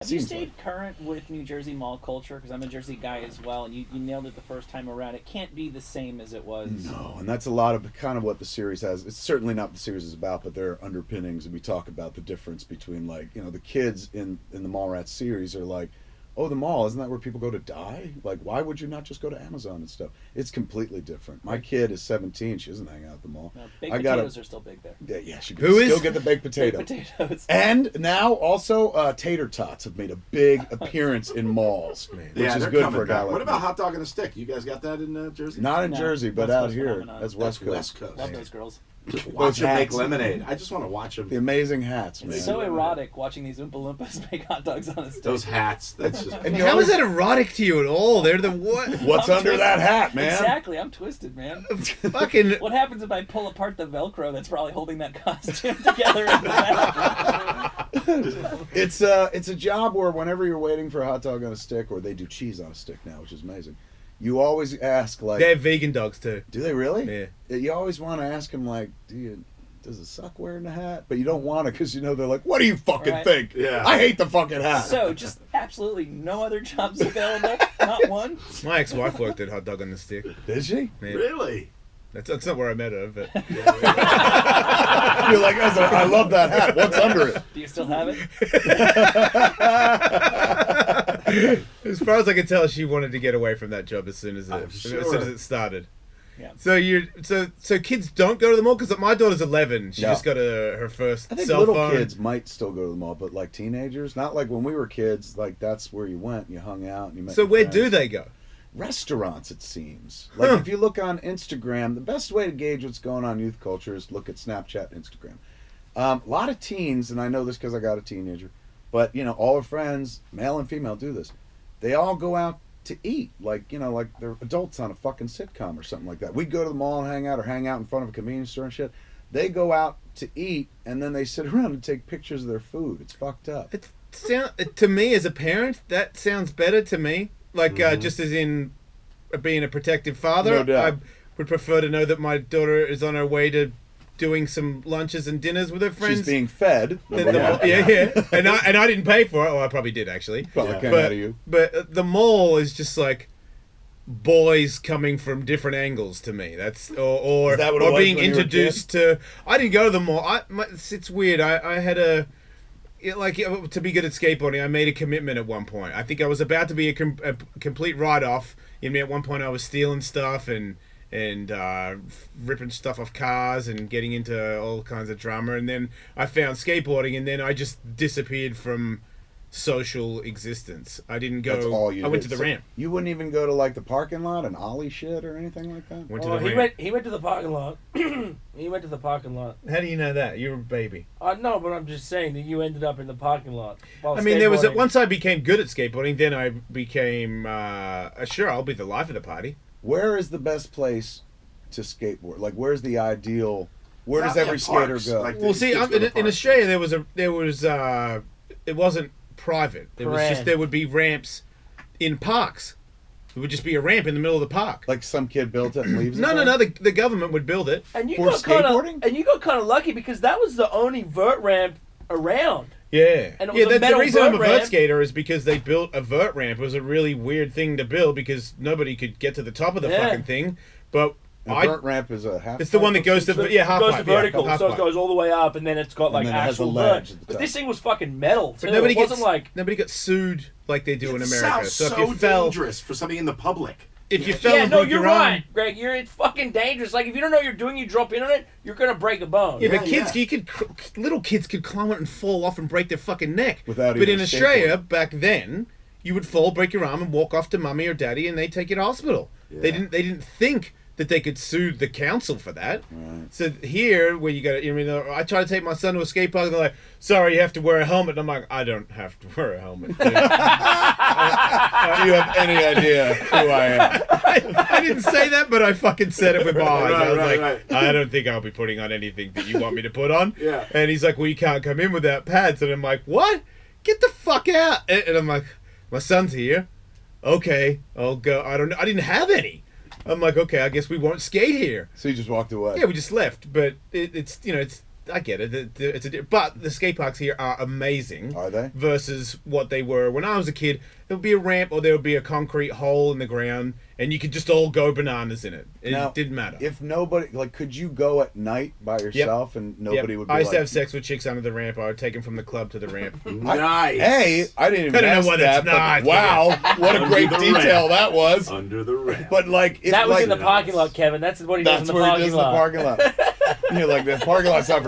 Have you stayed current with New Jersey mall culture? Because I'm a Jersey guy as well, and you nailed it the first time around. It can't be the same as it was. No, and that's a lot of kind of what the series has. It's certainly not what the series is about, but there are underpinnings, and we talk about the difference between, like, you know, the kids in the Mallrats series are like, oh, the mall, isn't that where people go to die? Like, why would you not just go to Amazon and stuff? It's completely different. My kid is 17. She doesn't hang out at the mall. No, baked potatoes are still big there. Yeah, she can still get the baked potato. Baked potatoes. And now also tater tots have made a big appearance in malls, which is good for a guy like What about hot dog on a stick? You guys got that in Jersey? Not in Jersey, but out here. That's West Coast. West Coast. Love those girls. Watch them make lemonade. I just want to watch them. The amazing hats, man. It's so erotic watching these Oompa Loompas make hot dogs on a stick. Those hats. That's just. And how is that erotic to you at all? They're the what? What's under that hat, man? Exactly. I'm twisted, man. Fucking. What happens if I pull apart the Velcro that's probably holding that costume together in the back? It's a job where whenever you're waiting for a hot dog on a stick, or they do cheese on a stick now, which is amazing. You always ask, like... They have vegan dogs, too. Do they really? Yeah. You always want to ask them, like, does it suck wearing the hat? But you don't want to, because you know they're like, what do you fucking think? Yeah. I hate the fucking hat. So, just absolutely no other jobs available? Not one? My ex-wife worked at Hot Dog on the Stick. Did she? Yeah. Really? That's not where I met her, but... You're like, I love that hat. What's under it? Do you still have it? As far as I can tell, she wanted to get away from that job as soon as it started. Yeah. So kids don't go to the mall, because my daughter's 11. She just got her first I think cell little phone. kids might still go to the mall, but like teenagers, not like when we were kids. Like that's where you went, you hung out, and you met. So your where friends. do they go? Restaurants, it seems. Like if you look on Instagram, the best way to gauge what's going on in youth culture is look at Snapchat and Instagram. A lot of teens, and I know this because I got a teenager, but you know, all our friends, male and female, do this. They all go out to eat, like, you know, like they're adults on a fucking sitcom or something like that. We go to the mall and hang out, or hang out in front of a convenience store and shit. They go out to eat, and then they sit around and take pictures of their food. It's fucked up. To me, as a parent, that sounds better to me. Like, just as in being a protective father, No doubt. I would prefer to know that my daughter is on her way to doing some lunches and dinners with her friends. She's being fed. Yeah. And I didn't pay for it. Well, I probably did, actually. Probably came out of you. But the mall is just like boys coming from different angles to me. That's or being introduced to. I didn't go to the mall. It's weird. I had to be good at skateboarding. I made a commitment at one point. I think I was about to be a complete write-off. I mean, at one point I was stealing stuff and ripping stuff off cars and getting into all kinds of drama, and then I found skateboarding, and then I just disappeared from social existence. I didn't go. That's all you I went did. to the ramp. You wouldn't even go to like the parking lot and ollie shit or anything like that? Went to the ramp. He went to the parking lot. He went to the parking lot. How do you know that? You're a baby. No, but I'm just saying that you ended up in the parking lot. I mean, there was once I became good at skateboarding, then I became sure, I'll be the life of the party. Where is the best place to skateboard? Like, where's the ideal? Where does every skater go? Like Well, see, in Australia, it wasn't private. There would be ramps in parks. It would just be a ramp in the middle of the park. Like some kid built it and leaves it No, there? the government would build it. And you For got kind skateboarding? of lucky because that was the only vert ramp around. Yeah. And it was a the reason metal I'm a vert vert ramp. skater is because they built a vert ramp. It was a really weird thing to build because nobody could get to the top of the fucking thing. But A vert ramp is a half. it's the one that goes to half goes pipe, to vertical, half so it pipe. goes all the way up, and then it's got like then it has actual a ledge vert. at the But top. this thing was fucking metal too. But nobody It wasn't like nobody got sued like they do in America. Sounds So if so you fell, dangerous for something in the public. if you fell yeah, and no, broke you're your arm, right, Greg. It's fucking dangerous. Like if you don't know what you're doing, you drop in on it, you're gonna break a bone. Yeah, but Yeah, kids, little kids could climb it and fall off and break their fucking neck. Without but even in a Australia, skateboard. back then, you would fall, break your arm, and walk off to mummy or daddy, and they'd take you to hospital. Yeah. They didn't think that they could sue the council for that. Right. So here, where you got to, I try to take my son to a skate park, and they're like, "Sorry, you have to wear a helmet." And I'm like, "I don't have to wear a helmet." Do you have any idea who I am? I didn't say that, but I fucking said it with my eyes. I was Right, like, I don't think I'll be putting on anything that you want me to put on. Yeah. And he's like, well, you can't come in without pads. And I'm like, what? Get the fuck out. And I'm like, my son's here. Okay, I'll go. I didn't have any. I'm like, okay, I guess we won't skate here. So you just walked away. Yeah, we just left. But it's I get it. But the skate parks here are amazing. Are they? Versus what they were when I was a kid. There would be a ramp or there would be a concrete hole in the ground, and you could just all go bananas in it. It didn't matter. If nobody, like, could you go at night by yourself and nobody would be I used to have sex with chicks under the ramp. I would take them from the club to the ramp. Nice. I didn't even ask know what that. it's not. Wow, what a great detail that was. Under the ramp. But like, that was in the parking lot, Kevin. That's what he does in the parking lot. You're like, the parking lot's not for